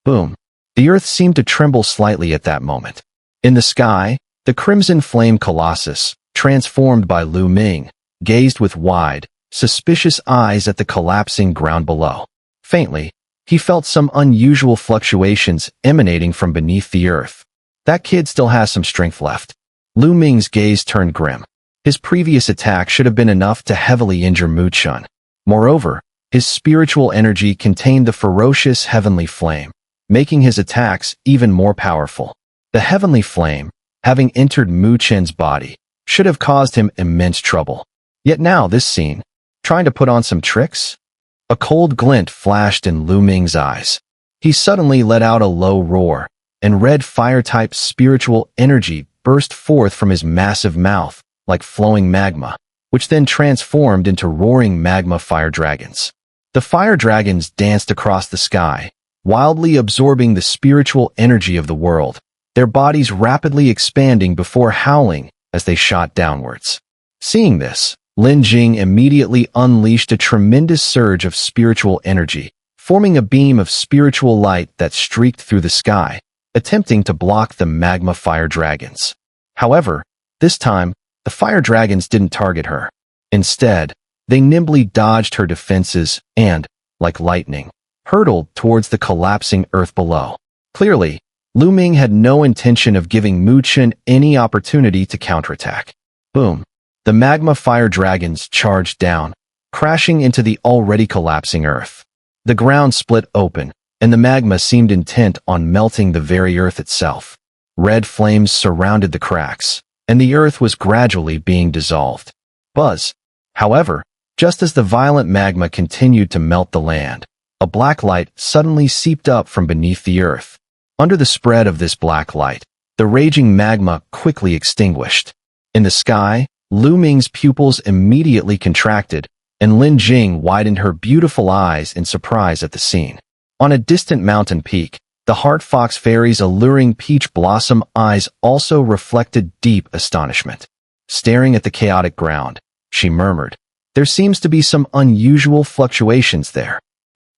Boom. The earth seemed to tremble slightly at that moment. In the sky, the crimson flame colossus, transformed by Lu Ming, gazed with wide, suspicious eyes at the collapsing ground below. Faintly, he felt some unusual fluctuations emanating from beneath the earth. That kid still has some strength left. Lu Ming's gaze turned grim. His previous attack should have been enough to heavily injure Mu Chen. Moreover, his spiritual energy contained the ferocious heavenly flame, making his attacks even more powerful. The heavenly flame, having entered Mu Chen's body, should have caused him immense trouble. Yet now this scene, trying to put on some tricks? A cold glint flashed in Lu Ming's eyes. He suddenly let out a low roar, and red fire-type spiritual energy burst forth from his massive mouth, like flowing magma, which then transformed into roaring magma fire dragons. The fire dragons danced across the sky, wildly absorbing the spiritual energy of the world, their bodies rapidly expanding before howling as they shot downwards. Seeing this, Lin Jing immediately unleashed a tremendous surge of spiritual energy, forming a beam of spiritual light that streaked through the sky, attempting to block the magma fire dragons. However, this time, the fire dragons didn't target her. Instead, they nimbly dodged her defenses and, like lightning, hurtled towards the collapsing earth below. Clearly, Lu Ming had no intention of giving Mu Chen any opportunity to counterattack. Boom. The magma fire dragons charged down, crashing into the already collapsing earth. The ground split open, and the magma seemed intent on melting the very earth itself. Red flames surrounded the cracks, and the earth was gradually being dissolved. Buzz. However, just as the violent magma continued to melt the land, a black light suddenly seeped up from beneath the earth. Under the spread of this black light, the raging magma quickly extinguished. In the sky, Lu Ming's pupils immediately contracted, and Lin Jing widened her beautiful eyes in surprise at the scene. On a distant mountain peak, the Heart Fox Fairy's alluring peach blossom eyes also reflected deep astonishment. Staring at the chaotic ground, she murmured, "There seems to be some unusual fluctuations there."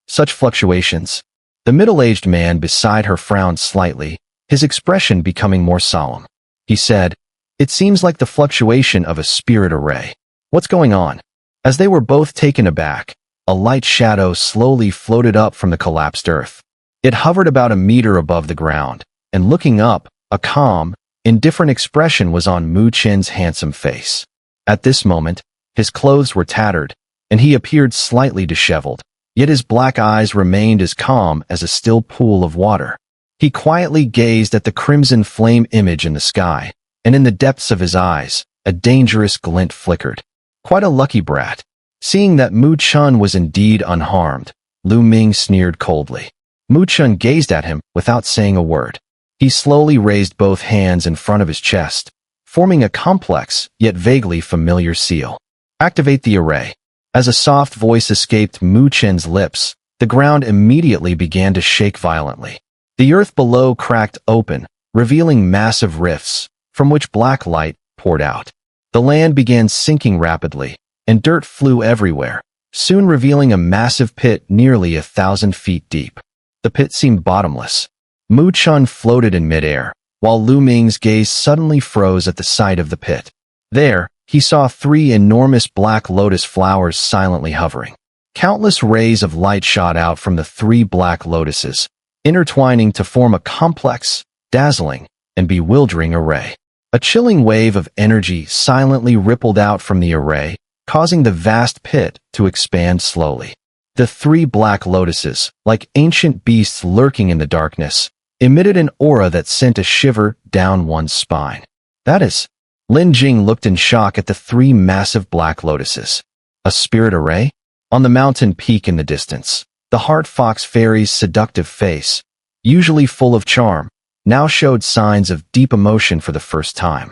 Such fluctuations? The middle-aged man beside her frowned slightly, his expression becoming more solemn. He said, "It seems like the fluctuation of a spirit array. What's going on?" As they were both taken aback, a light shadow slowly floated up from the collapsed earth. It hovered about a meter above the ground, and looking up, a calm, indifferent expression was on Mu Chen's handsome face. At this moment, his clothes were tattered, and he appeared slightly disheveled, yet his black eyes remained as calm as a still pool of water. He quietly gazed at the crimson flame image in the sky, and in the depths of his eyes, a dangerous glint flickered. Quite a lucky brat. Seeing that Mu Chen was indeed unharmed, Lu Ming sneered coldly. Mu Chen gazed at him without saying a word. He slowly raised both hands in front of his chest, forming a complex yet vaguely familiar seal. "Activate the array." As a soft voice escaped Mu Chen's lips, the ground immediately began to shake violently. The earth below cracked open, revealing massive rifts, from which black light poured out. The land began sinking rapidly, and dirt flew everywhere, soon revealing a massive pit nearly 1,000 feet deep. The pit seemed bottomless. Mu Chen floated in midair, while Lu Ming's gaze suddenly froze at the sight of the pit. There, he saw 3 enormous black lotus flowers silently hovering. Countless rays of light shot out from the 3 black lotuses, intertwining to form a complex, dazzling, and bewildering array. A chilling wave of energy silently rippled out from the array, causing the vast pit to expand slowly. The 3 black lotuses, like ancient beasts lurking in the darkness, emitted an aura that sent a shiver down one's spine. "That is..." Lin Jing looked in shock at the 3 massive black lotuses. A spirit array? On the mountain peak in the distance, the Heart Fox Fairy's seductive face, usually full of charm, now showed signs of deep emotion for the first time.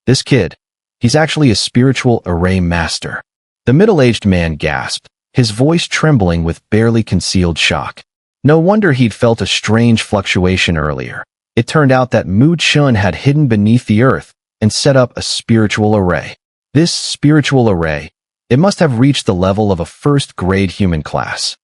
"This kid, he's actually a spiritual array master." The middle-aged man gasped, his voice trembling with barely concealed shock. No wonder he'd felt a strange fluctuation earlier. It turned out that Mu Chen had hidden beneath the earth and set up a spiritual array. This spiritual array, it must have reached the level of a first-grade human class.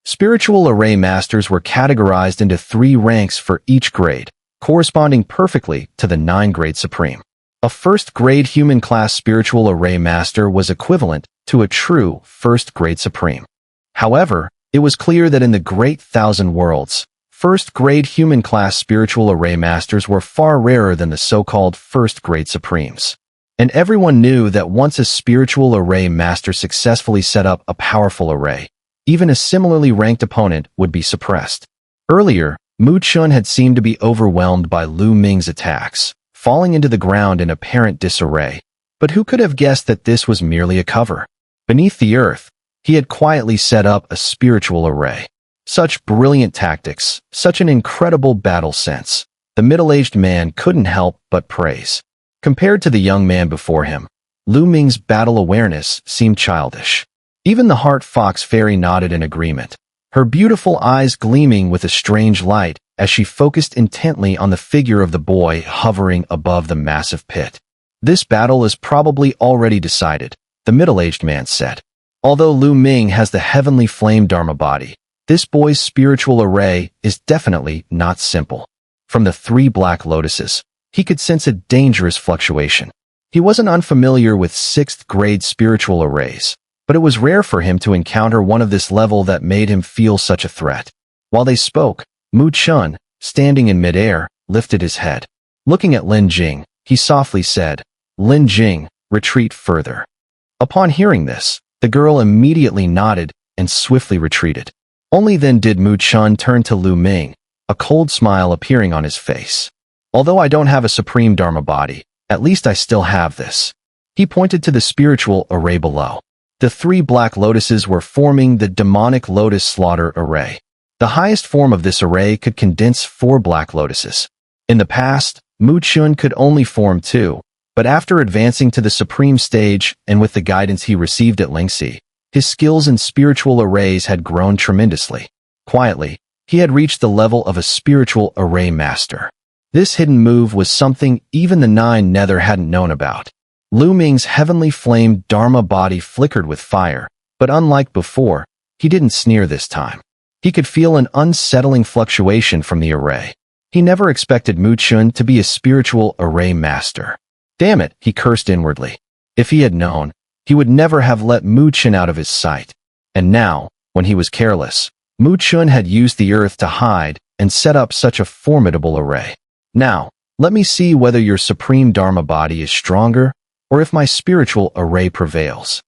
Spiritual Array Masters were categorized into 3 ranks for each grade, corresponding perfectly to the 9-grade Supreme. A first-grade human-class Spiritual Array Master was equivalent to a true first-grade Supreme. However, it was clear that in the Great Thousand Worlds, first-grade human-class Spiritual Array Masters were far rarer than the so-called first-grade Supremes. And everyone knew that once a Spiritual Array Master successfully set up a powerful array, even a similarly ranked opponent would be suppressed. Earlier, Chen had seemed to be overwhelmed by Lu Ming's attacks, falling into the ground in apparent disarray. But who could have guessed that this was merely a cover? Beneath the earth, he had quietly set up a spiritual array. Such brilliant tactics, such an incredible battle sense. The middle-aged man couldn't help but praise. Compared to the young man before him, Lu Ming's battle awareness seemed childish. Even the Heart Fox Fairy nodded in agreement, her beautiful eyes gleaming with a strange light as she focused intently on the figure of the boy hovering above the massive pit. This battle is probably already decided, the middle-aged man said. Although Lu Ming has the heavenly flame Dharma body, this boy's spiritual array is definitely not simple. From the 3 black lotuses, he could sense a dangerous fluctuation. He wasn't unfamiliar with 6th-grade spiritual arrays, but it was rare for him to encounter one of this level that made him feel such a threat. While they spoke, Chen, standing in midair, lifted his head. Looking at Lin Jing, he softly said, "Lin Jing, retreat further." Upon hearing this, the girl immediately nodded and swiftly retreated. Only then did Chen turn to Lu Ming, a cold smile appearing on his face. "Although I don't have a supreme Dharma body, at least I still have this." He pointed to the spiritual array below. The 3 black lotuses were forming the demonic lotus slaughter array. The highest form of this array could condense 4 black lotuses. In the past, Chen could only form 2, but after advancing to the supreme stage and with the guidance he received at Lingxi, his skills in spiritual arrays had grown tremendously. Quietly, he had reached the level of a spiritual array master. This hidden move was something even the 9 Nether hadn't known about. Lu Ming's heavenly flame Dharma body flickered with fire, but unlike before, he didn't sneer this time. He could feel an unsettling fluctuation from the array. He never expected Chen to be a spiritual array master. Damn it, he cursed inwardly. If he had known, he would never have let Chen out of his sight. And now, when he was careless, Chen had used the earth to hide and set up such a formidable array. Now, let me see whether your supreme Dharma body is stronger or if my spiritual array prevails.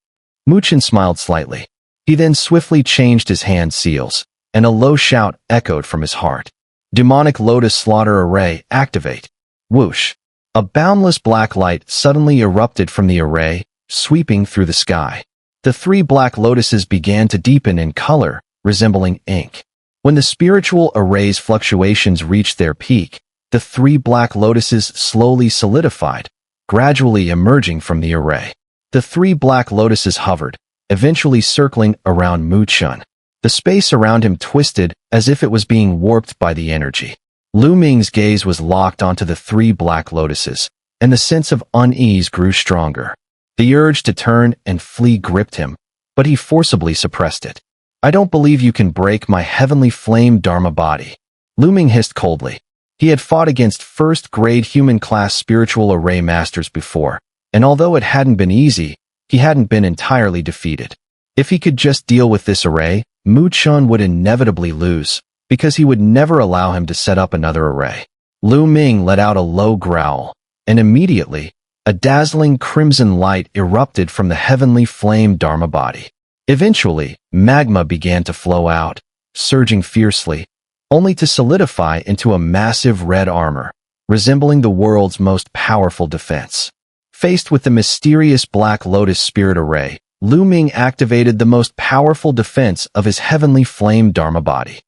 Chen smiled slightly. He then swiftly changed his hand seals, and a low shout echoed from his heart. Demonic Lotus Slaughter Array, activate. Whoosh. A boundless black light suddenly erupted from the array, sweeping through the sky. The 3 black lotuses began to deepen in color, resembling ink. When the spiritual array's fluctuations reached their peak, the 3 black lotuses slowly solidified, gradually emerging from the array. The 3 black lotuses hovered, eventually circling around Chen. The space around him twisted as if it was being warped by the energy. Lu Ming's gaze was locked onto the 3 black lotuses, and the sense of unease grew stronger. The urge to turn and flee gripped him, but he forcibly suppressed it. "I don't believe you can break my heavenly flame Dharma body," Lu Ming hissed coldly. He had fought against first-grade human-class spiritual array masters before, and although it hadn't been easy, he hadn't been entirely defeated. If he could just deal with this array, Chen would inevitably lose, because he would never allow him to set up another array. Lu Ming let out a low growl, and immediately, a dazzling crimson light erupted from the heavenly flame Dharma body. Eventually, magma began to flow out, surging fiercely, only to solidify into a massive red armor, resembling the world's most powerful defense. Faced with the mysterious Black Lotus Spirit Array, Lu Ming activated the most powerful defense of his heavenly flame Dharma body.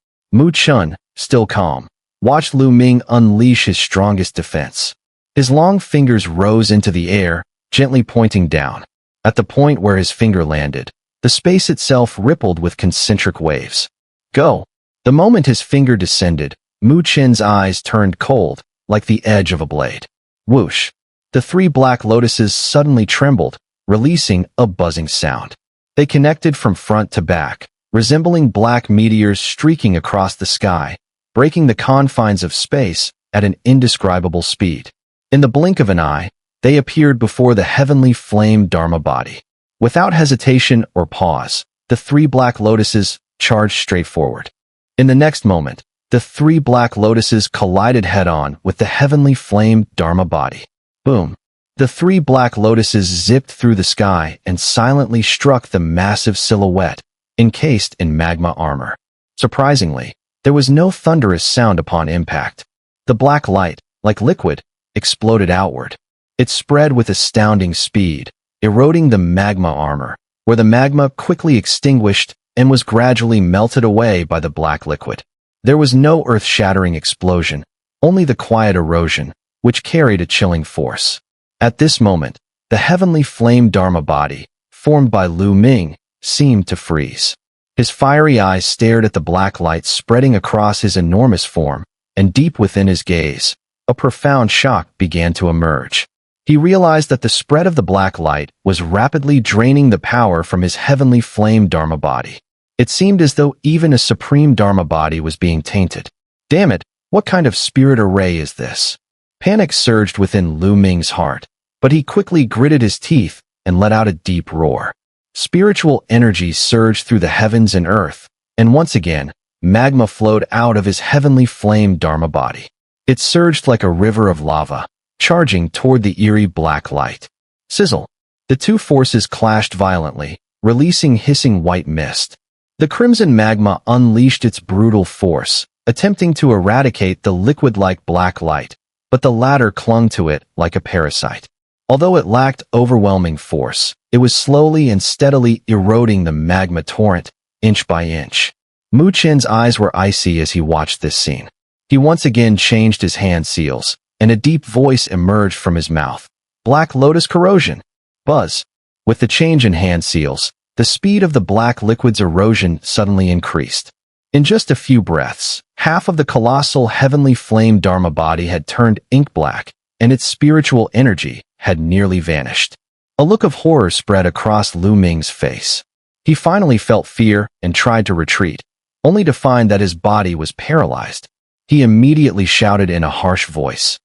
Chen, still calm, watched Lu Ming unleash his strongest defense. His long fingers rose into the air, gently pointing down. At the point where his finger landed, the space itself rippled with concentric waves. Go! The moment his finger descended, Chen's eyes turned cold, like the edge of a blade. Whoosh! The 3 black lotuses suddenly trembled, releasing a buzzing sound. They connected from front to back, resembling black meteors streaking across the sky, breaking the confines of space at an indescribable speed. In the blink of an eye, they appeared before the heavenly flame Dharma body. Without hesitation or pause, the three black lotuses charged straight forward. In the next moment, the three black lotuses collided head-on with the heavenly flame Dharma body. Boom! The three black lotuses zipped through the sky and silently struck the massive silhouette, encased in magma armor. Surprisingly, there was no thunderous sound upon impact. The black light, like liquid, exploded outward. It spread with astounding speed, eroding the magma armor, where the magma quickly extinguished and was gradually melted away by the black liquid. There was no earth-shattering explosion, only the quiet erosion, which carried a chilling force. At this moment, the heavenly flame Dharma body, formed by Lu Ming, seemed to freeze. His fiery eyes stared at the black light spreading across his enormous form, and deep within his gaze, a profound shock began to emerge. He realized that the spread of the black light was rapidly draining the power from his heavenly flame Dharma body. It seemed as though even a supreme Dharma body was being tainted. Damn it, what kind of spirit array is this? Panic surged within Lu Ming's heart, but he quickly gritted his teeth and let out a deep roar. Spiritual energy surged through the heavens and earth, and once again, magma flowed out of his heavenly flame Dharma body. It surged like a river of lava, charging toward the eerie black light. Sizzle! The two forces clashed violently, releasing hissing white mist. The crimson magma unleashed its brutal force, attempting to eradicate the liquid-like black light, but the latter clung to it like a parasite. Although it lacked overwhelming force, it was slowly and steadily eroding the magma torrent, inch by inch. Mu Chen's eyes were icy as he watched this scene. He once again changed his hand seals, and a deep voice emerged from his mouth. Black Lotus corrosion. Buzz. With the change in hand seals, the speed of the black liquid's erosion suddenly increased. In just a few breaths, half of the colossal heavenly flame Dharma body had turned ink black, and its spiritual energy had nearly vanished. A look of horror spread across Lu Ming's face. He finally felt fear and tried to retreat, only to find that his body was paralyzed. He immediately shouted in a harsh voice,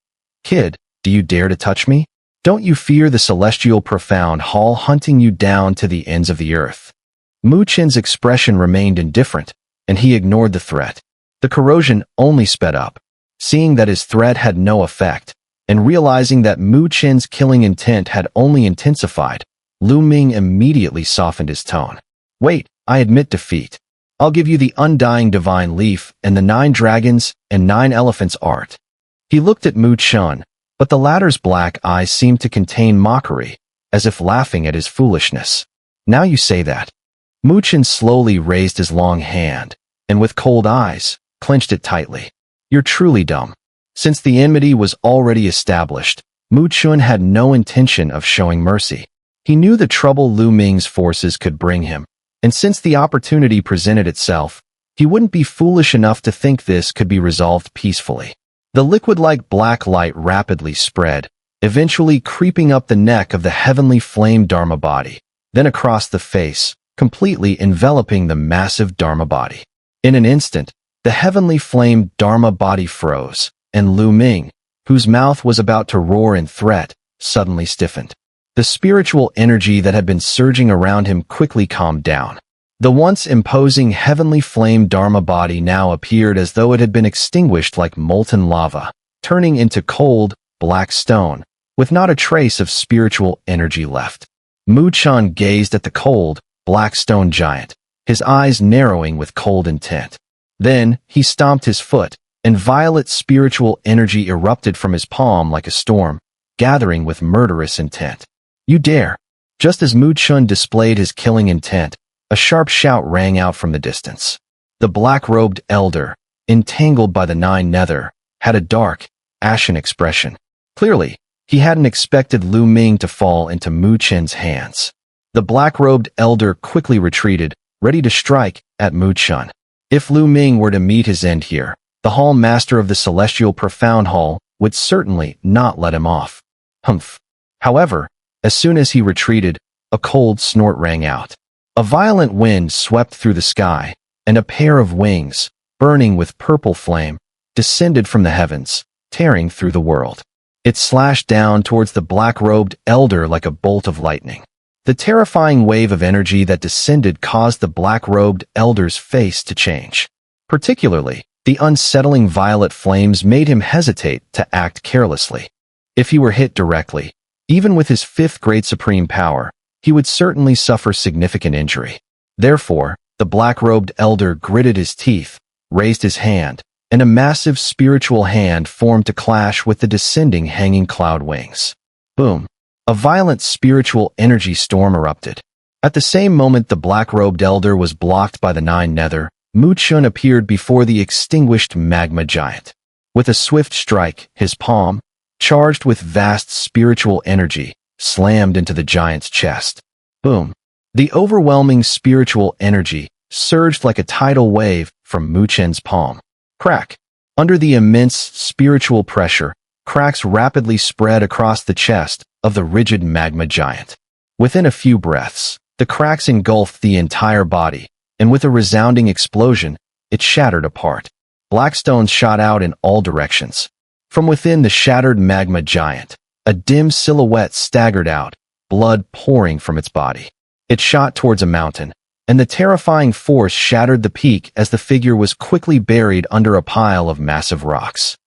"Kid, do you dare to touch me? Don't you fear the celestial profound hall hunting you down to the ends of the earth?" Mu Chen's expression remained indifferent, and he ignored the threat. The corrosion only sped up. Seeing that his threat had no effect, and realizing that Mu Chen's killing intent had only intensified, Lu Ming immediately softened his tone. "Wait, I admit defeat. I'll give you the undying divine leaf and the 9 dragons and 9 elephants art." He looked at Mu Chen, but the latter's black eyes seemed to contain mockery, as if laughing at his foolishness. "Now you say that." Mu Chen slowly raised his long hand, and with cold eyes, clenched it tightly. "You're truly dumb." Since the enmity was already established, Mu Chen had no intention of showing mercy. He knew the trouble Lu Ming's forces could bring him, and since the opportunity presented itself, he wouldn't be foolish enough to think this could be resolved peacefully. The liquid-like black light rapidly spread, eventually creeping up the neck of the heavenly flame Dharma body, then across the face, completely enveloping the massive Dharma body. In an instant, the heavenly flame Dharma body froze, and Lu Ming, whose mouth was about to roar in threat, suddenly stiffened. The spiritual energy that had been surging around him quickly calmed down. The once imposing heavenly flame Dharma body now appeared as though it had been extinguished like molten lava, turning into cold, black stone, with not a trace of spiritual energy left. Mu Chen gazed at the cold, black stone giant, his eyes narrowing with cold intent. Then, he stomped his foot, and violet spiritual energy erupted from his palm like a storm, gathering with murderous intent. "You dare!" Just as Mu Chen displayed his killing intent, a sharp shout rang out from the distance. The black-robed elder, entangled by the 9 nether, had a dark, ashen expression. Clearly, he hadn't expected Lu Ming to fall into Mu Chen's hands. The black-robed elder quickly retreated, ready to strike at Mu Chen. If Lu Ming were to meet his end here, the Hall Master of the Celestial Profound Hall would certainly not let him off. Humph. However, as soon as he retreated, a cold snort rang out. A violent wind swept through the sky, and a pair of wings, burning with purple flame, descended from the heavens, tearing through the world. It slashed down towards the black-robed elder like a bolt of lightning. The terrifying wave of energy that descended caused the black-robed elder's face to change. Particularly, the unsettling violet flames made him hesitate to act carelessly. If he were hit directly, even with his fifth-grade supreme power, he would certainly suffer significant injury. Therefore, the black-robed elder gritted his teeth, raised his hand, and a massive spiritual hand formed to clash with the descending hanging cloud wings. Boom! A violent spiritual energy storm erupted. At the same moment the black-robed elder was blocked by the nine nether, Chen appeared before the extinguished magma giant. With a swift strike, his palm, charged with vast spiritual energy, slammed into the giant's chest. Boom! The overwhelming spiritual energy surged like a tidal wave from Chen's palm. Crack! Under the immense spiritual pressure, cracks rapidly spread across the chest of the rigid magma giant. Within a few breaths, the cracks engulfed the entire body, and with a resounding explosion, it shattered apart. Black stones shot out in all directions. From within the shattered magma giant, a dim silhouette staggered out, blood pouring from its body. It shot towards a mountain, and the terrifying force shattered the peak as the figure was quickly buried under a pile of massive rocks.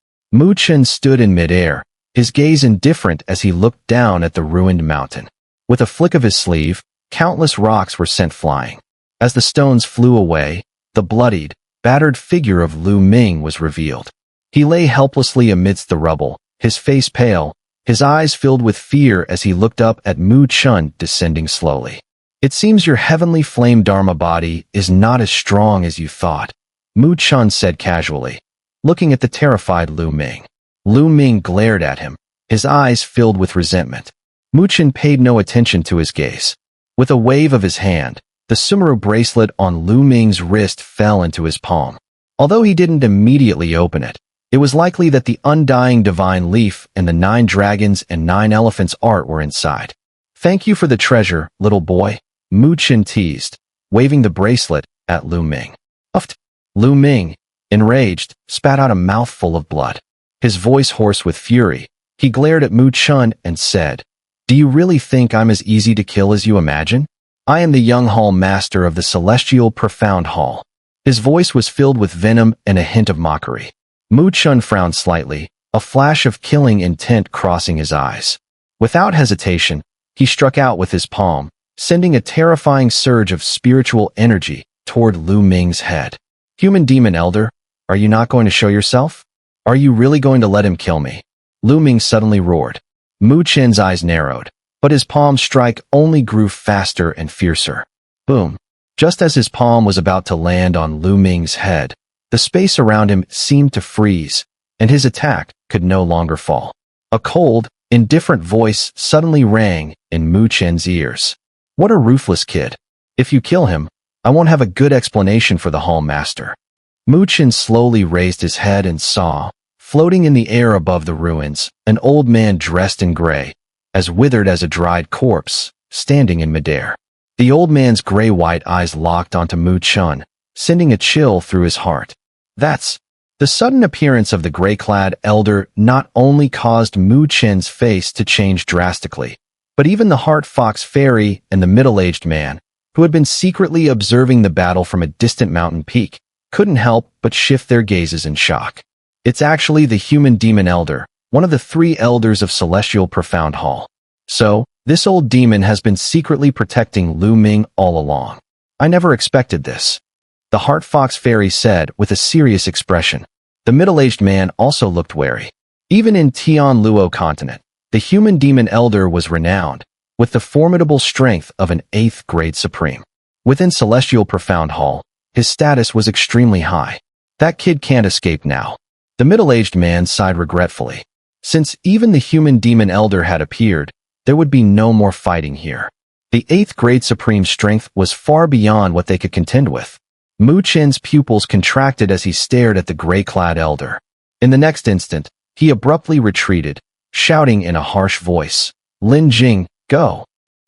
Chen stood in midair, his gaze indifferent as he looked down at the ruined mountain. With a flick of his sleeve, countless rocks were sent flying. As the stones flew away, the bloodied, battered figure of Lu Ming was revealed. He lay helplessly amidst the rubble, his face pale, his eyes filled with fear as he looked up at Chen descending slowly. "It seems your heavenly flame Dharma body is not as strong as you thought," Chen said casually, looking at the terrified Lu Ming. Lu Ming glared at him, his eyes filled with resentment. Chen paid no attention to his gaze. With a wave of his hand, the Xun'er bracelet on Lu Ming's wrist fell into his palm. Although he didn't immediately open it, it was likely that the undying divine leaf and the 9 dragons and 9 elephants art were inside. "Thank you for the treasure, little boy," Chen teased, waving the bracelet at Lu Ming. Uffed! Lu Ming, enraged, spat out a mouthful of blood. His voice hoarse with fury, he glared at Chen and said, "Do you really think I'm as easy to kill as you imagine? I am the young hall master of the celestial profound hall." His voice was filled with venom and a hint of mockery. Chen frowned slightly, a flash of killing intent crossing his eyes. Without hesitation, he struck out with his palm, sending a terrifying surge of spiritual energy toward Lu Ming's head. "Human demon elder, are you not going to show yourself? Are you really going to let him kill me?" Lu Ming suddenly roared. Chen's eyes narrowed, but his palm strike only grew faster and fiercer. Boom! Just as his palm was about to land on Lu Ming's head, the space around him seemed to freeze, and his attack could no longer fall. A cold, indifferent voice suddenly rang in Chen's ears. "What a ruthless kid. If you kill him, I won't have a good explanation for the hall master." Chen slowly raised his head and saw, floating in the air above the ruins, an old man dressed in gray, as withered as a dried corpse, standing in midair. The old man's gray-white eyes locked onto Chen, sending a chill through his heart. The sudden appearance of the gray-clad elder not only caused Chen's face to change drastically, but even the Heart Fox Fairy and the middle-aged man, who had been secretly observing the battle from a distant mountain peak, couldn't help but shift their gazes in shock. "It's actually the human demon elder, one of the 3 elders of Celestial Profound Hall. So, this old demon has been secretly protecting Lu Ming all along. I never expected this," the Heart Fox Fairy said with a serious expression. The middle-aged man also looked wary. Even in Tian Luo continent, the human demon elder was renowned, with the formidable strength of an 8th grade supreme. Within Celestial Profound Hall, his status was extremely high. "That kid can't escape now." The middle-aged man sighed regretfully. Since even the human demon elder had appeared, there would be no more fighting here. The 8th grade supreme strength was far beyond what they could contend with. Chen's pupils contracted as he stared at the gray-clad elder. In the next instant, he abruptly retreated, shouting in a harsh voice, "Lin Jing, go!"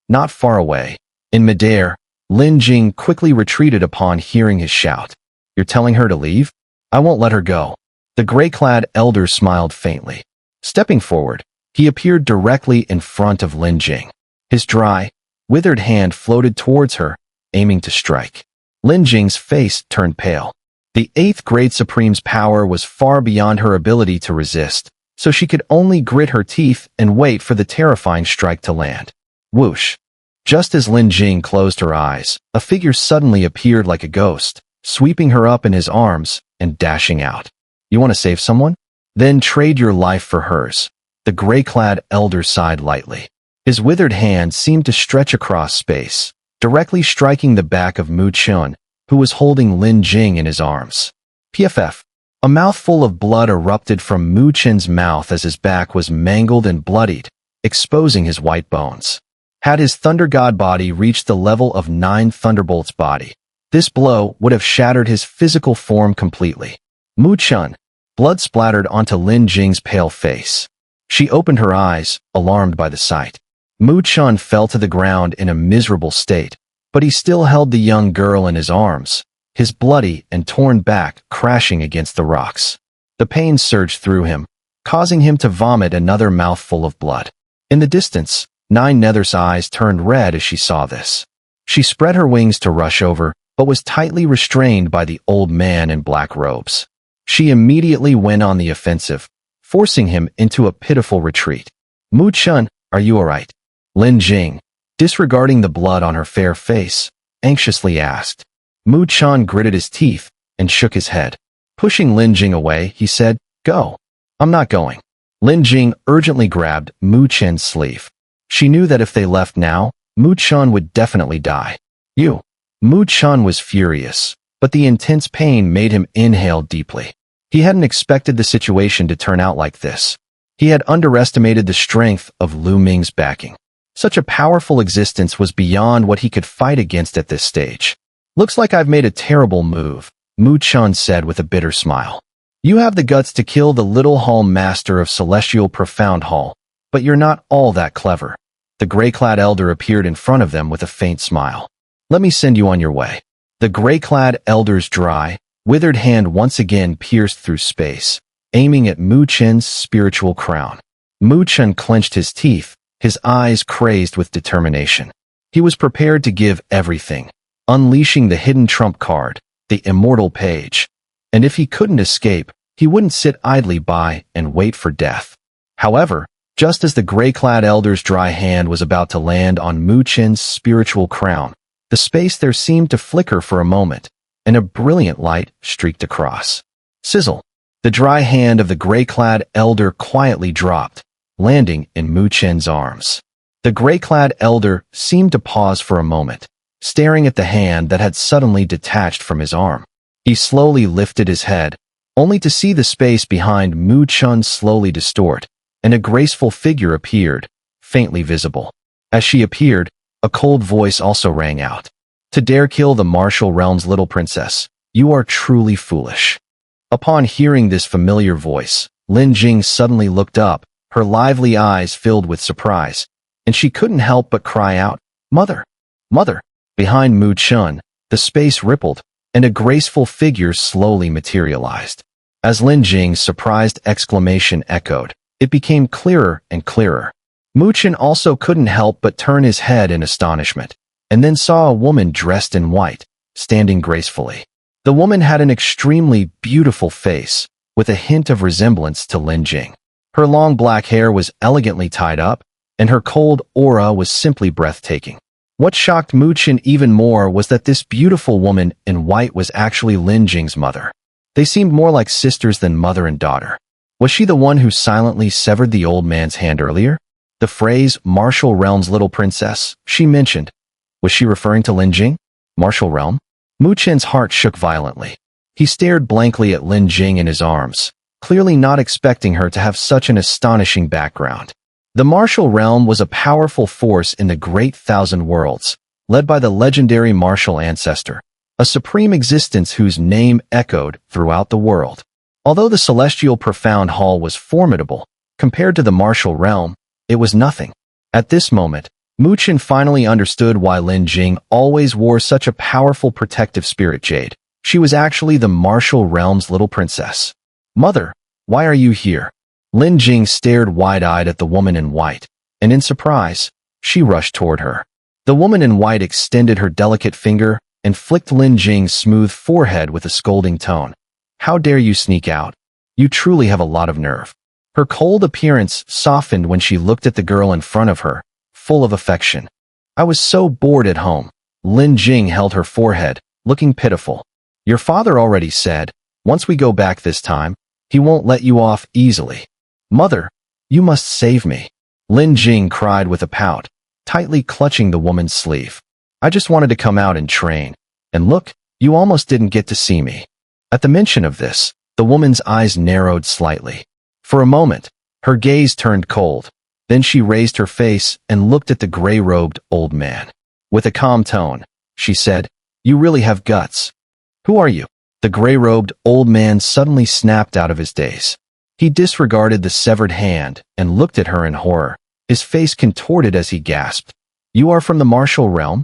Not far away, in midair, Lin Jing quickly retreated upon hearing his shout. You're telling her to leave? I won't let her go. The gray-clad elder smiled faintly. Stepping forward, he appeared directly in front of Lin Jing. His dry, withered hand floated towards her, aiming to strike. Lin Jing's face turned pale. The 8th grade Supreme's power was far beyond her ability to resist, so she could only grit her teeth and wait for the terrifying strike to land. Whoosh! Just as Lin Jing closed her eyes, a figure suddenly appeared like a ghost, sweeping her up in his arms and dashing out. You want to save someone? Then trade your life for hers. The gray-clad elder sighed lightly. His withered hand seemed to stretch across space, directly striking the back of Mu Chen, who was holding Lin Jing in his arms. PFF. A mouthful of blood erupted from Mu Chen's mouth as his back was mangled and bloodied, exposing his white bones. Had his Thunder God body reached the level of 9 Thunderbolts body, this blow would have shattered his physical form completely. Mu Chen. Blood splattered onto Lin Jing's pale face. She opened her eyes, alarmed by the sight. Mu Chen fell to the ground in a miserable state, but he still held the young girl in his arms, his bloody and torn back crashing against the rocks. The pain surged through him, causing him to vomit another mouthful of blood. In the distance, Nine Nether's eyes turned red as she saw this. She spread her wings to rush over, but was tightly restrained by the old man in black robes. She immediately went on the offensive, forcing him into a pitiful retreat. Mu Chen, are you all right? Lin Jing, disregarding the blood on her fair face, anxiously asked. Mu Chen gritted his teeth and shook his head. Pushing Lin Jing away, he said, Go. I'm not going. Lin Jing urgently grabbed Mu Chen's sleeve. She knew that if they left now, Mu Chen would definitely die. You. Mu Chen was furious, but the intense pain made him inhale deeply. He hadn't expected the situation to turn out like this. He had underestimated the strength of Lu Ming's backing. Such a powerful existence was beyond what he could fight against at this stage. Looks like I've made a terrible move, Mu Chen said with a bitter smile. You have the guts to kill the Little Hall Master of Celestial Profound Hall, but you're not all that clever. The gray-clad elder appeared in front of them with a faint smile. Let me send you on your way. The gray-clad elder's dry, withered hand once again pierced through space, aiming at Mu Chen's spiritual crown. Mu Chen clenched his teeth, his eyes crazed with determination. He was prepared to give everything, unleashing the hidden trump card, the immortal page. And if he couldn't escape, he wouldn't sit idly by and wait for death. However, just as the gray-clad elder's dry hand was about to land on Mu Chen's spiritual crown, the space there seemed to flicker for a moment, and a brilliant light streaked across. Sizzle! The dry hand of the gray-clad elder quietly dropped, landing in Mu Chen's arms. The gray-clad elder seemed to pause for a moment, staring at the hand that had suddenly detached from his arm. He slowly lifted his head, only to see the space behind Mu Chen slowly distort, and a graceful figure appeared, faintly visible. As she appeared, a cold voice also rang out. To dare kill the martial realm's little princess, you are truly foolish. Upon hearing this familiar voice, Lin Jing suddenly looked up, her lively eyes filled with surprise, and she couldn't help but cry out, Mother! Mother! Behind Mu Chen, the space rippled, and a graceful figure slowly materialized. As Lin Jing's surprised exclamation echoed, it became clearer and clearer. Mu Chen also couldn't help but turn his head in astonishment, and then saw a woman dressed in white, standing gracefully. The woman had an extremely beautiful face, with a hint of resemblance to Lin Jing. Her long black hair was elegantly tied up, and her cold aura was simply breathtaking. What shocked Mu Chen even more was that this beautiful woman in white was actually Lin Jing's mother. They seemed more like sisters than mother and daughter. Was she the one who silently severed the old man's hand earlier? The phrase, Martial Realm's little princess, she mentioned. Was she referring to Lin Jing? Martial Realm? Mu Chen's heart shook violently. He stared blankly at Lin Jing in his arms, clearly not expecting her to have such an astonishing background. The Martial Realm was a powerful force in the Great Thousand Worlds, led by the legendary Martial Ancestor, a supreme existence whose name echoed throughout the world. Although the Celestial Profound Hall was formidable, compared to the Martial Realm, it was nothing. At this moment, Chen finally understood why Lin Jing always wore such a powerful protective spirit jade. She was actually the martial realm's little princess. Mother, why are you here? Lin Jing stared wide-eyed at the woman in white, and in surprise, she rushed toward her. The woman in white extended her delicate finger and flicked Lin Jing's smooth forehead with a scolding tone. How dare you sneak out? You truly have a lot of nerve. Her cold appearance softened when she looked at the girl in front of her, full of affection. I was so bored at home. Lin Jing held her forehead, looking pitiful. Your father already said, once we go back this time, he won't let you off easily. Mother, you must save me. Lin Jing cried with a pout, tightly clutching the woman's sleeve. I just wanted to come out and train. And look, you almost didn't get to see me. At the mention of this, the woman's eyes narrowed slightly. For a moment, her gaze turned cold. Then she raised her face and looked at the gray-robed old man. With a calm tone, she said, You really have guts. Who are you? The gray-robed old man suddenly snapped out of his daze. He disregarded the severed hand and looked at her in horror, his face contorted as he gasped. You are from the martial realm?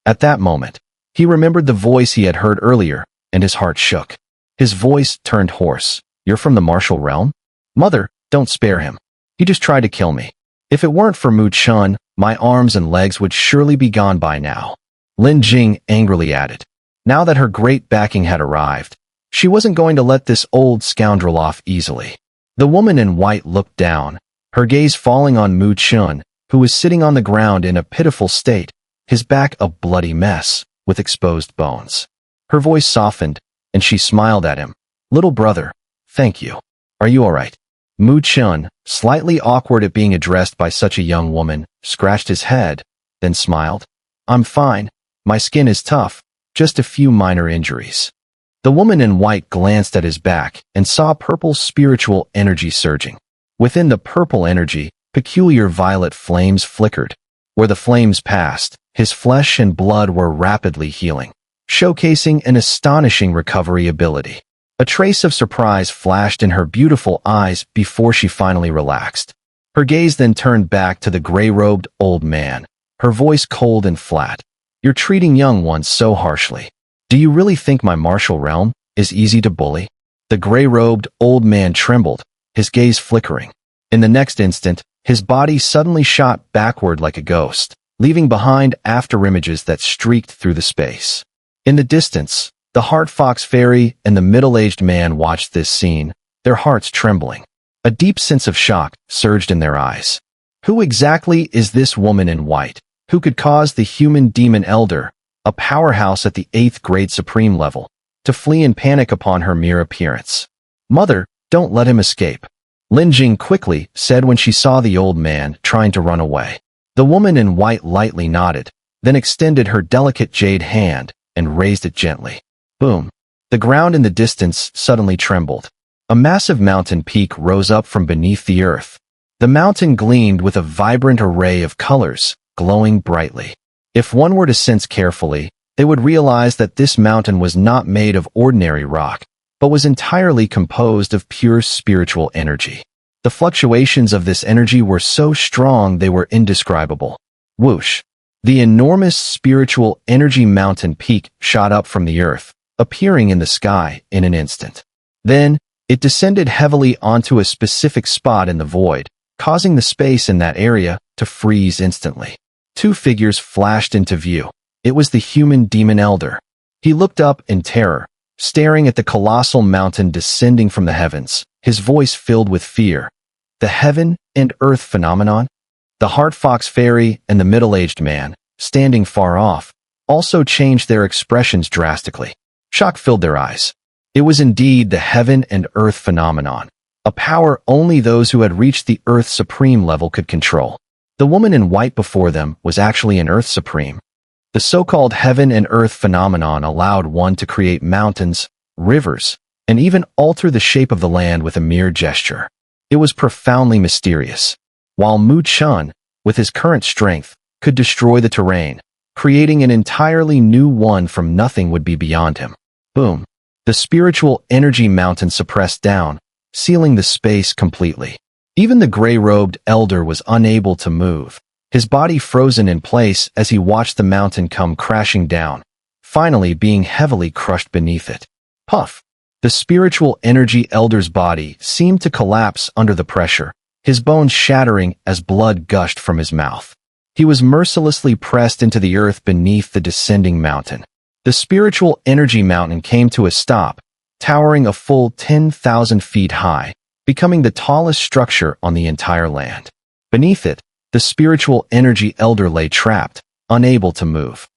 At that moment, he remembered the voice he had heard earlier, and his heart shook. His voice turned hoarse. You're from the martial realm? Mother, don't spare him. He just tried to kill me. If it weren't for Chen, my arms and legs would surely be gone by now. Lin Jing angrily added. Now that her great backing had arrived, she wasn't going to let this old scoundrel off easily. The woman in white looked down, her gaze falling on Chen, who was sitting on the ground in a pitiful state, his back a bloody mess, with exposed bones. Her voice softened, and she smiled at him. Little brother, thank you. Are you all right? Chen, slightly awkward at being addressed by such a young woman, scratched his head, then smiled. I'm fine. My skin is tough, just a few minor injuries. The woman in white glanced at his back and saw purple spiritual energy surging. Within the purple energy, peculiar violet flames flickered. Where the flames passed, his flesh and blood were rapidly healing, showcasing an astonishing recovery ability. A trace of surprise flashed in her beautiful eyes before she finally relaxed. Her gaze then turned back to the gray-robed old man, her voice cold and flat. You're treating young ones so harshly. Do you really think my martial realm is easy to bully? The gray-robed old man trembled, his gaze flickering. In the next instant, his body suddenly shot backward like a ghost, leaving behind afterimages that streaked through the space. In the distance, the Heart Fox Fairy and the middle-aged man watched this scene, their hearts trembling. A deep sense of shock surged in their eyes. Who exactly is this woman in white, who could cause the human demon elder, a powerhouse at the 8th grade supreme level, to flee in panic upon her mere appearance? Mother, don't let him escape. Lin Jing quickly said when she saw the old man trying to run away. The woman in white lightly nodded, then extended her delicate jade hand and raised it gently. Boom. The ground in the distance suddenly trembled. A massive mountain peak rose up from beneath the earth. The mountain gleamed with a vibrant array of colors, glowing brightly. If one were to sense carefully, they would realize that this mountain was not made of ordinary rock, but was entirely composed of pure spiritual energy. The fluctuations of this energy were so strong they were indescribable. Whoosh! The enormous spiritual energy mountain peak shot up from the earth, appearing in the sky in an instant. Then, it descended heavily onto a specific spot in the void, causing the space in that area to freeze instantly. Two figures flashed into view. It was the human demon elder. He looked up in terror, staring at the colossal mountain descending from the heavens, his voice filled with fear. The heaven and earth phenomenon? The Heart Fox Fairy and the middle-aged man, standing far off, also changed their expressions drastically. Shock filled their eyes. It was indeed the heaven and earth phenomenon, a power only those who had reached the Earth Supreme level could control. The woman in white before them was actually an Earth Supreme. The so-called heaven and earth phenomenon allowed one to create mountains, rivers, and even alter the shape of the land with a mere gesture. It was profoundly mysterious. While Chen, with his current strength, could destroy the terrain, creating an entirely new one from nothing would be beyond him. Boom. The spiritual energy mountain suppressed down, sealing the space completely. Even the gray-robed elder was unable to move, his body frozen in place as he watched the mountain come crashing down, finally being heavily crushed beneath it. Puff! The spiritual energy elder's body seemed to collapse under the pressure, his bones shattering as blood gushed from his mouth. He was mercilessly pressed into the earth beneath the descending mountain. The spiritual energy mountain came to a stop, towering a full 10,000 feet high, becoming the tallest structure on the entire land. Beneath it, the spiritual energy elder lay trapped, unable to move.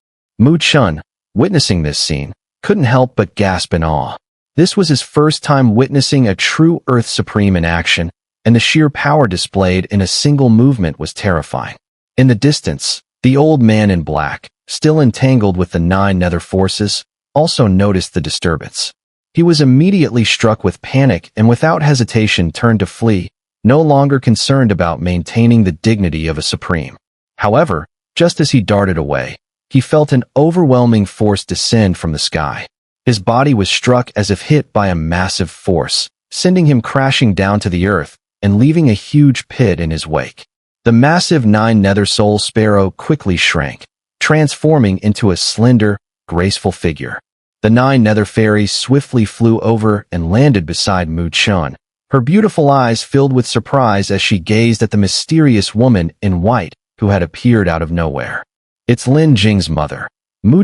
Chen, witnessing this scene, couldn't help but gasp in awe. This was his first time witnessing a true Earth Supreme in action, and the sheer power displayed in a single movement was terrifying. In the distance, the old man in black, still entangled with the 9 nether forces, also noticed the disturbance. He was immediately struck with panic and without hesitation turned to flee, no longer concerned about maintaining the dignity of a supreme. However, just as he darted away, he felt an overwhelming force descend from the sky. His body was struck as if hit by a massive force, sending him crashing down to the earth and leaving a huge pit in his wake. The massive 9 nether soul sparrow quickly shrank, transforming into a slender, graceful figure. The 9 nether fairies swiftly flew over and landed beside Chen, her beautiful eyes filled with surprise as she gazed at the mysterious woman in white who had appeared out of nowhere. "It's Lin Jing's mother,"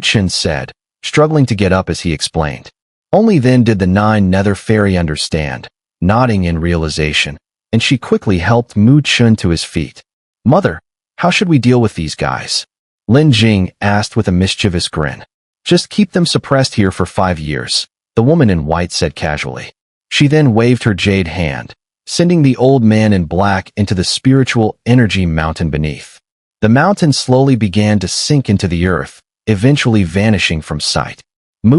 Chen said, struggling to get up as he explained. Only then did the 9 nether fairy understand, nodding in realization, and she quickly helped Chen to his feet. "Mother, how should we deal with these guys?" Lin Jing asked with a mischievous grin. "Just keep them suppressed here for 5 years," the woman in white said casually. She then waved her jade hand, sending the old man in black into the spiritual energy mountain beneath. The mountain slowly began to sink into the earth, eventually vanishing from sight.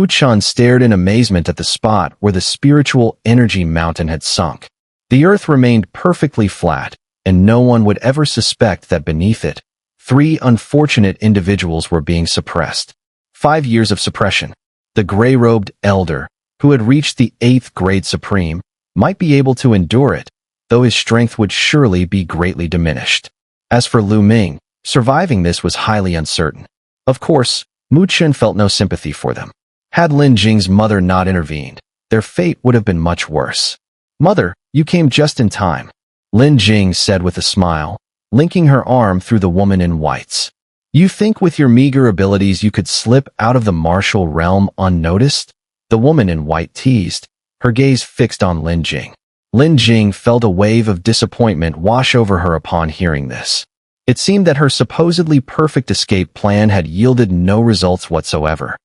Chen stared in amazement at the spot where the spiritual energy mountain had sunk. The earth remained perfectly flat, and no one would ever suspect that beneath it, 3 unfortunate individuals were being suppressed. 5 years of suppression. The gray-robed elder, who had reached the 8th grade supreme, might be able to endure it, though his strength would surely be greatly diminished. As for Lu Ming, surviving this was highly uncertain. Of course, Chen felt no sympathy for them. Had Lin Jing's mother not intervened, their fate would have been much worse. "Mother, you came just in time," Lin Jing said with a smile, linking her arm through the woman in white's. "You think with your meager abilities you could slip out of the martial realm unnoticed?" The woman in white teased, her gaze fixed on Lin Jing. Lin Jing felt a wave of disappointment wash over her upon hearing this. It seemed that her supposedly perfect escape plan had yielded no results whatsoever.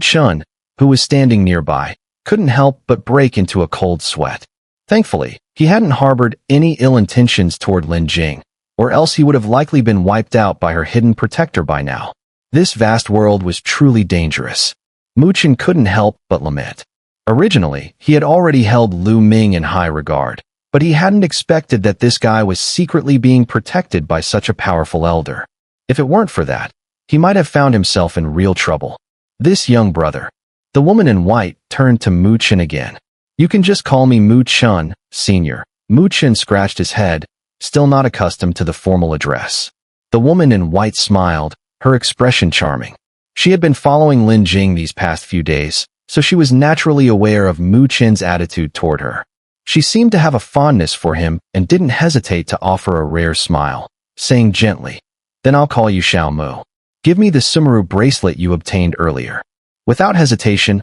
Chen, who was standing nearby, couldn't help but break into a cold sweat. Thankfully, he hadn't harbored any ill intentions toward Lin Jing, or else he would have likely been wiped out by her hidden protector by now. This vast world was truly dangerous. Chen couldn't help but lament. Originally, he had already held Lu Ming in high regard, but he hadn't expected that this guy was secretly being protected by such a powerful elder. If it weren't for that, he might have found himself in real trouble. This young brother. The woman in white turned to Chen again. "You can just call me Chen, Senior." Chen scratched his head, still not accustomed to the formal address. The woman in white smiled, her expression charming. She had been following Lin Jing these past few days, so she was naturally aware of Chen's attitude toward her. She seemed to have a fondness for him and didn't hesitate to offer a rare smile, saying gently, "Then I'll call you Xiao Mu. Give me the Xun'er bracelet you obtained earlier." Without hesitation,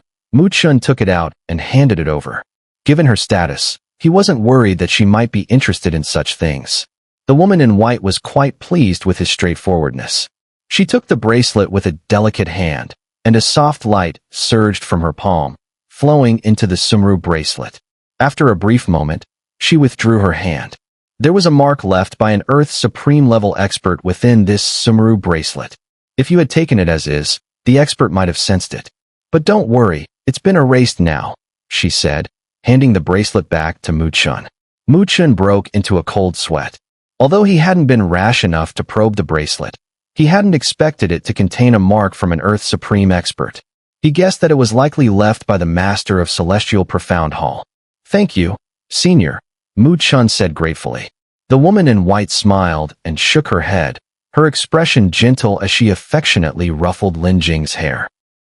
Chen took it out and handed it over. Given her status, he wasn't worried that she might be interested in such things. The woman in white was quite pleased with his straightforwardness. She took the bracelet with a delicate hand, and a soft light surged from her palm, flowing into the Xun'er bracelet. After a brief moment, she withdrew her hand. There was a mark left by an Earth Supreme level expert within this Xun'er bracelet. If you had taken it as is, the expert might have sensed it. "But don't worry, it's been erased now," she said, handing the bracelet back to Chen. Chen broke into a cold sweat. Although he hadn't been rash enough to probe the bracelet, he hadn't expected it to contain a mark from an Earth Supreme expert. He guessed that it was likely left by the Master of Celestial Profound Hall. "Thank you, Senior," Chen said gratefully. The woman in white smiled and shook her head, her expression gentle as she affectionately ruffled Lin Jing's hair.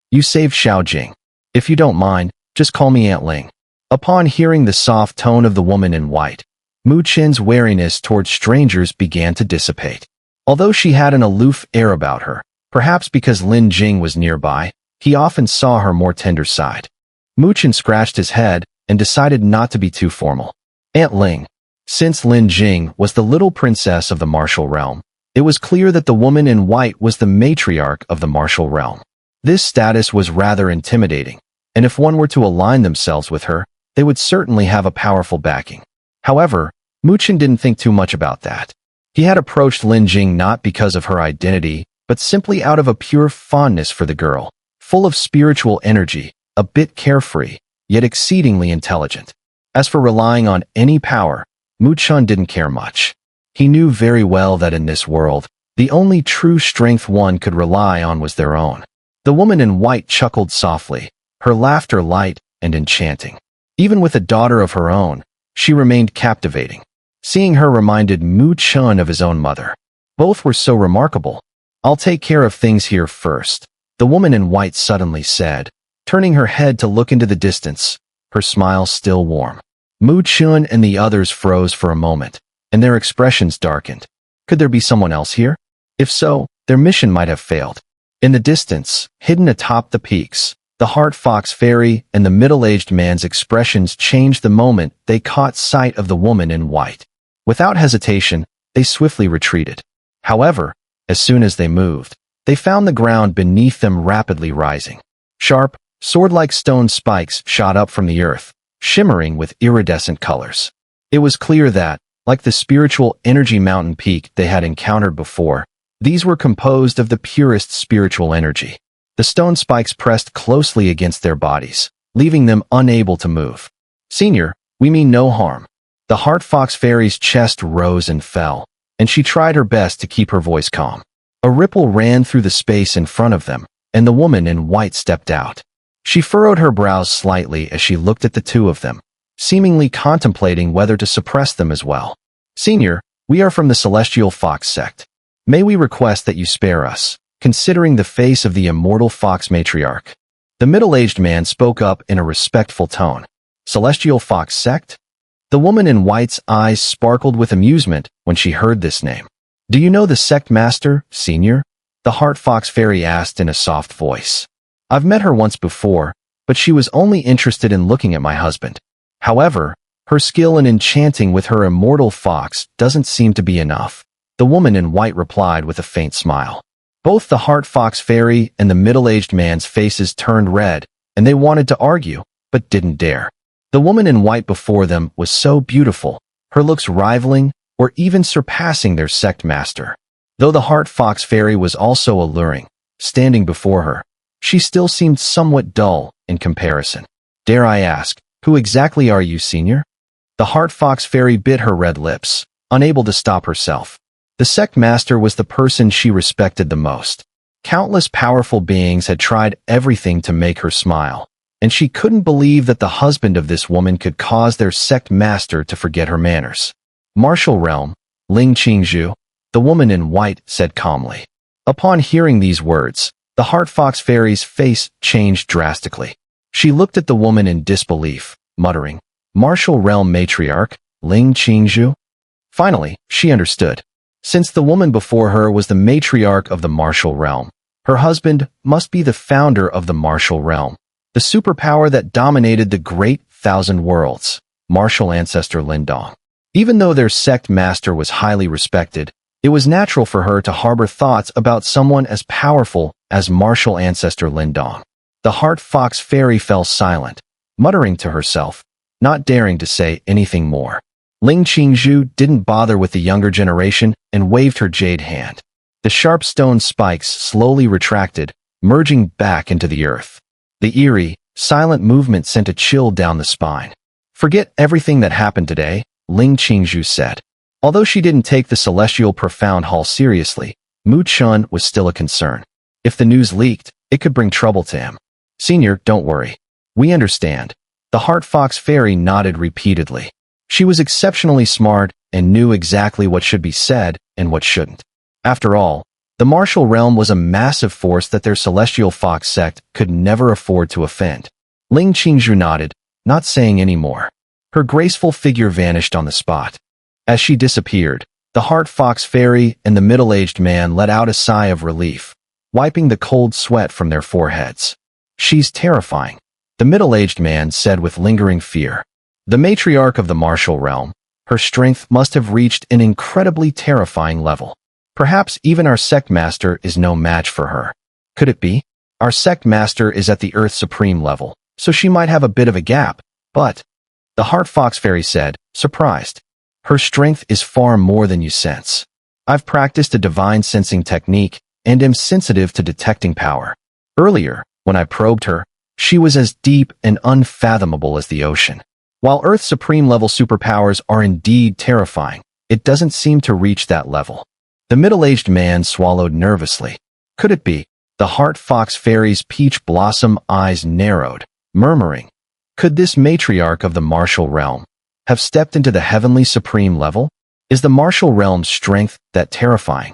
"You saved Xiao Jing. If you don't mind, just call me Aunt Ling." Upon hearing the soft tone of the woman in white, Mu Chen's wariness towards strangers began to dissipate. Although she had an aloof air about her, perhaps because Lin Jing was nearby, he often saw her more tender side. Mu Chen scratched his head and decided not to be too formal. "Aunt Ling." Since Lin Jing was the little princess of the martial realm, it was clear that the woman in white was the matriarch of the martial realm. This status was rather intimidating, and if one were to align themselves with her, they would certainly have a powerful backing. However, Mu Chen didn't think too much about that. He had approached Lin Jing not because of her identity, but simply out of a pure fondness for the girl, full of spiritual energy, a bit carefree, yet exceedingly intelligent. As for relying on any power, Mu Chen didn't care much. He knew very well that in this world, the only true strength one could rely on was their own. The woman in white chuckled softly, her laughter light and enchanting. Even with a daughter of her own, she remained captivating. Seeing her reminded Mu Chen of his own mother. Both were so remarkable. "I'll take care of things here first," the woman in white suddenly said, turning her head to look into the distance, her smile still warm. Mu Chen and the others froze for a moment, and their expressions darkened. Could there be someone else here? If so, their mission might have failed. In the distance, hidden atop the peaks, the Heart Fox Fairy and the middle-aged man's expressions changed the moment they caught sight of the woman in white. Without hesitation, they swiftly retreated. However, as soon as they moved, they found the ground beneath them rapidly rising. Sharp, sword-like stone spikes shot up from the earth, shimmering with iridescent colors. It was clear that, like the spiritual energy mountain peak they had encountered before, these were composed of the purest spiritual energy. The stone spikes pressed closely against their bodies, leaving them unable to move. "Senior, we mean no harm." The Heart Fox Fairy's chest rose and fell, and she tried her best to keep her voice calm. A ripple ran through the space in front of them, and the woman in white stepped out. She furrowed her brows slightly as she looked at the two of them, seemingly contemplating whether to suppress them as well. "Senior, we are from the Celestial Fox sect. May we request that you spare us, considering the face of the immortal Fox Matriarch." The middle-aged man spoke up in a respectful tone. "Celestial Fox sect?" The woman in white's eyes sparkled with amusement when she heard this name. "Do you know the sect master, Senior?" the Heart Fox Fairy asked in a soft voice. "I've met her once before, but she was only interested in looking at my husband. However, her skill in enchanting with her immortal fox doesn't seem to be enough," the woman in white replied with a faint smile. Both the Heart Fox Fairy and the middle-aged man's faces turned red, and they wanted to argue, but didn't dare. The woman in white before them was so beautiful, her looks rivaling or even surpassing their sect master. Though the Heart Fox Fairy was also alluring, standing before her, she still seemed somewhat dull in comparison. "Dare I ask, who exactly are you, Senior?" The Heart Fox Fairy bit her red lips, unable to stop herself. The sect master was the person she respected the most. Countless powerful beings had tried everything to make her smile, and she couldn't believe that the husband of this woman could cause their sect master to forget her manners. "Martial realm, Ling Qingzhu," the woman in white said calmly. Upon hearing these words, the Heart Fox Fairy's face changed drastically. She looked at the woman in disbelief, muttering, "Martial realm matriarch, Ling Qingzhu?" Finally, she understood. Since the woman before her was the matriarch of the martial realm, her husband must be the founder of the martial realm, the superpower that dominated the great thousand worlds, martial ancestor Lindong. Even though their sect master was highly respected, it was natural for her to harbor thoughts about someone as powerful as martial ancestor Lindong. The Heart Fox Fairy fell silent, muttering to herself, not daring to say anything more. Ling Qingzhu didn't bother with the younger generation and waved her jade hand. The sharp stone spikes slowly retracted, merging back into the earth. The eerie, silent movement sent a chill down the spine. "Forget everything that happened today," Ling Qingzhu said. Although she didn't take the celestial profound hall seriously, Mu Chen was still a concern. If the news leaked, it could bring trouble to him. "Senior, don't worry. We understand." The Heart Fox Fairy nodded repeatedly. She was exceptionally smart and knew exactly what should be said and what shouldn't. After all, the martial realm was a massive force that their celestial fox sect could never afford to offend. Ling Qingzhu nodded, not saying any more. Her graceful figure vanished on the spot. As she disappeared, the Heart Fox Fairy and the middle-aged man let out a sigh of relief, wiping the cold sweat from their foreheads. "She's terrifying," the middle-aged man said with lingering fear. The matriarch of the martial realm, her strength must have reached an incredibly terrifying level. Perhaps even our sect master is no match for her. Could it be? Our sect master is at the Earth Supreme level, so she might have a bit of a gap, but... The Heart Fox Fairy said, surprised. Her strength is far more than you sense. I've practiced a divine sensing technique and am sensitive to detecting power. Earlier, when I probed her, she was as deep and unfathomable as the ocean. While Earth Supreme level superpowers are indeed terrifying, it doesn't seem to reach that level. The middle-aged man swallowed nervously. Could it be? The Heart Fox Fairy's peach blossom eyes narrowed, murmuring, could this matriarch of the martial realm have stepped into the heavenly supreme level? Is the martial realm's strength that terrifying?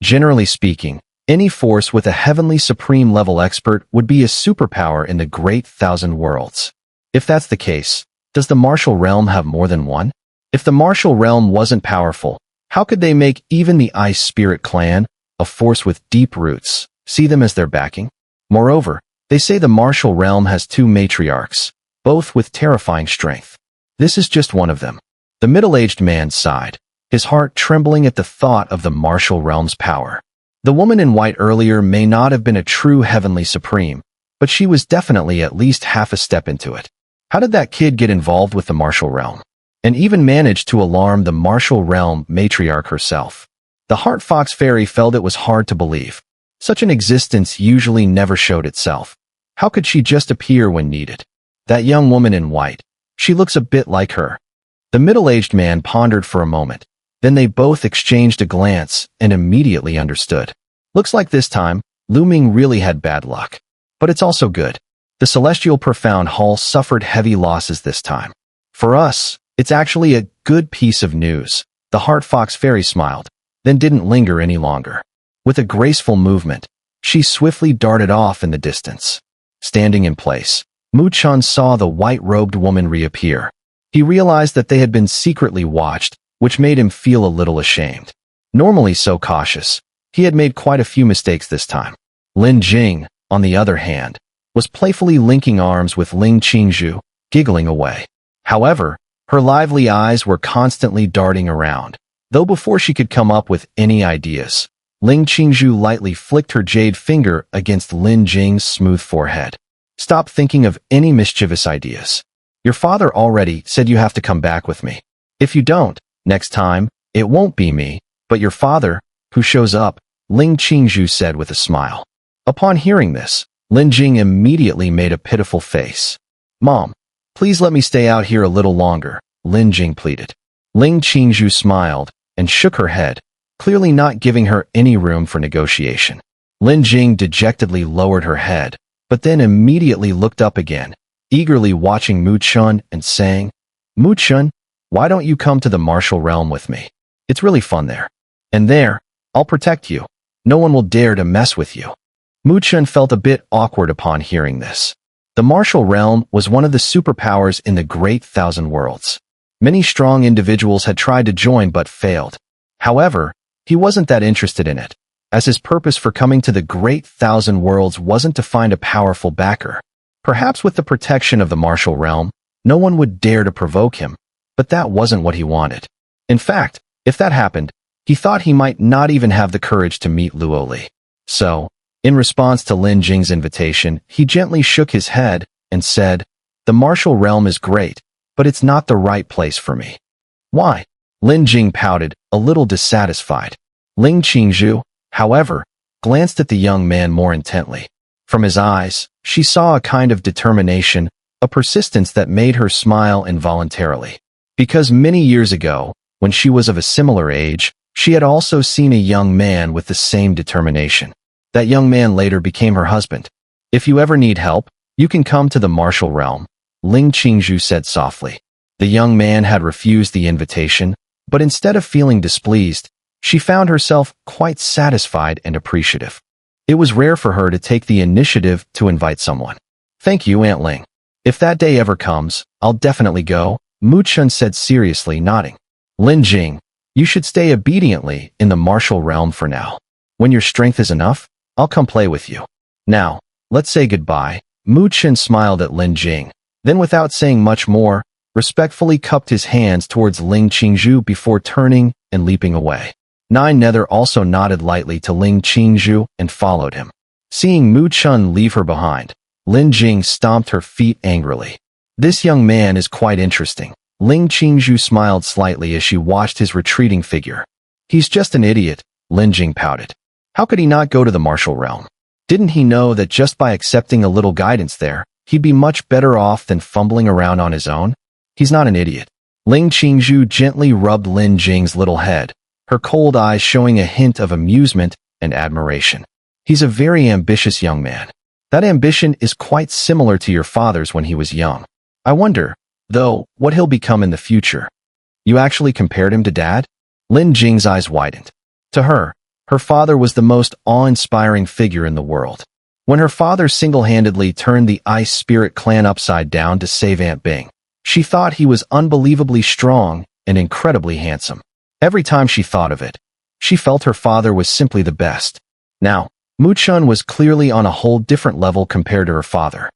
Generally speaking, any force with a heavenly supreme level expert would be a superpower in the great thousand worlds. If that's the case, does the martial realm have more than one? If the martial realm wasn't powerful, how could they make even the Ice Spirit clan, a force with deep roots, see them as their backing? Moreover, they say the martial realm has two matriarchs, both with terrifying strength. This is just one of them. The middle-aged man sighed, his heart trembling at the thought of the martial realm's power. The woman in white earlier may not have been a true heavenly supreme, but she was definitely at least half a step into it. How did that kid get involved with the martial realm? And even managed to alarm the martial realm matriarch herself? The Heart Fox Fairy felt it was hard to believe. Such an existence usually never showed itself. How could she just appear when needed? That young woman in white, she looks a bit like her. The middle-aged man pondered for a moment. Then they both exchanged a glance and immediately understood. Looks like this time, Lu Ming really had bad luck. But it's also good. The Celestial Profound Hall suffered heavy losses this time. For us, it's actually a good piece of news. The Heart Fox Fairy smiled, then didn't linger any longer. With a graceful movement, she swiftly darted off in the distance. Standing in place, Mu Chun saw the white-robed woman reappear. He realized that they had been secretly watched, which made him feel a little ashamed. Normally so cautious, he had made quite a few mistakes this time. Lin Jing, on the other hand, was playfully linking arms with Ling Qingzhu, giggling away. However, her lively eyes were constantly darting around, though before she could come up with any ideas, Ling Qingzhu lightly flicked her jade finger against Lin Jing's smooth forehead. Stop thinking of any mischievous ideas. Your father already said you have to come back with me. If you don't, next time, it won't be me, but your father, who shows up, Ling Qingzhu said with a smile. Upon hearing this, Lin Jing immediately made a pitiful face. Mom, please let me stay out here a little longer, Lin Jing pleaded. Ling Qingzhu smiled and shook her head, clearly not giving her any room for negotiation. Lin Jing dejectedly lowered her head, but then immediately looked up again, eagerly watching Mu Chun and saying, Mu Chun, why don't you come to the martial realm with me? It's really fun there. And there, I'll protect you. No one will dare to mess with you. Mu Chun felt a bit awkward upon hearing this. The martial realm was one of the superpowers in the Great Thousand Worlds. Many strong individuals had tried to join but failed. However, he wasn't that interested in it, as his purpose for coming to the Great Thousand Worlds wasn't to find a powerful backer. Perhaps with the protection of the martial realm, no one would dare to provoke him, but that wasn't what he wanted. In fact, if that happened, he thought he might not even have the courage to meet Luo Li. So, in response to Lin Jing's invitation, he gently shook his head and said, the martial realm is great, but it's not the right place for me. Why? Lin Jing pouted, a little dissatisfied. Ling Qingzhu, however, glanced at the young man more intently. From his eyes, she saw a kind of determination, a persistence that made her smile involuntarily. Because many years ago, when she was of a similar age, she had also seen a young man with the same determination. That young man later became her husband. If you ever need help, you can come to the martial realm, Ling Qingzhu said softly. The young man had refused the invitation, but instead of feeling displeased, She found herself quite satisfied and appreciative. It was rare for her to take the initiative to invite someone. "Thank you, Aunt Ling. If that day ever comes, I'll definitely go," Mu Chen said seriously, nodding. "Lin Jing, you should stay obediently in the martial realm for now. When your strength is enough, I'll come play with you. Now, let's say goodbye." Mu Chen smiled at Lin Jing, then without saying much more, respectfully cupped his hands towards Ling Qingzhu before turning and leaping away. Nine Nether also nodded lightly to Ling Qingzhu and followed him. Seeing Mu Chen leave her behind, Lin Jing stomped her feet angrily. "This young man is quite interesting." Ling Qingzhu smiled slightly as she watched his retreating figure. "He's just an idiot," Lin Jing pouted. "How could he not go to the martial realm? Didn't he know that just by accepting a little guidance there, he'd be much better off than fumbling around on his own? He's not an idiot." Ling Qingzhu gently rubbed Lin Jing's little head, her cold eyes showing a hint of amusement and admiration. "He's a very ambitious young man. That ambition is quite similar to your father's when he was young. I wonder, though, what he'll become in the future." "You actually compared him to Dad?" Lin Jing's eyes widened. To her, her father was the most awe-inspiring figure in the world. When her father single-handedly turned the Ice Spirit clan upside down to save Aunt Bing, she thought he was unbelievably strong and incredibly handsome. Every time she thought of it, she felt her father was simply the best. Now, Mu Chen was clearly on a whole different level compared to her father.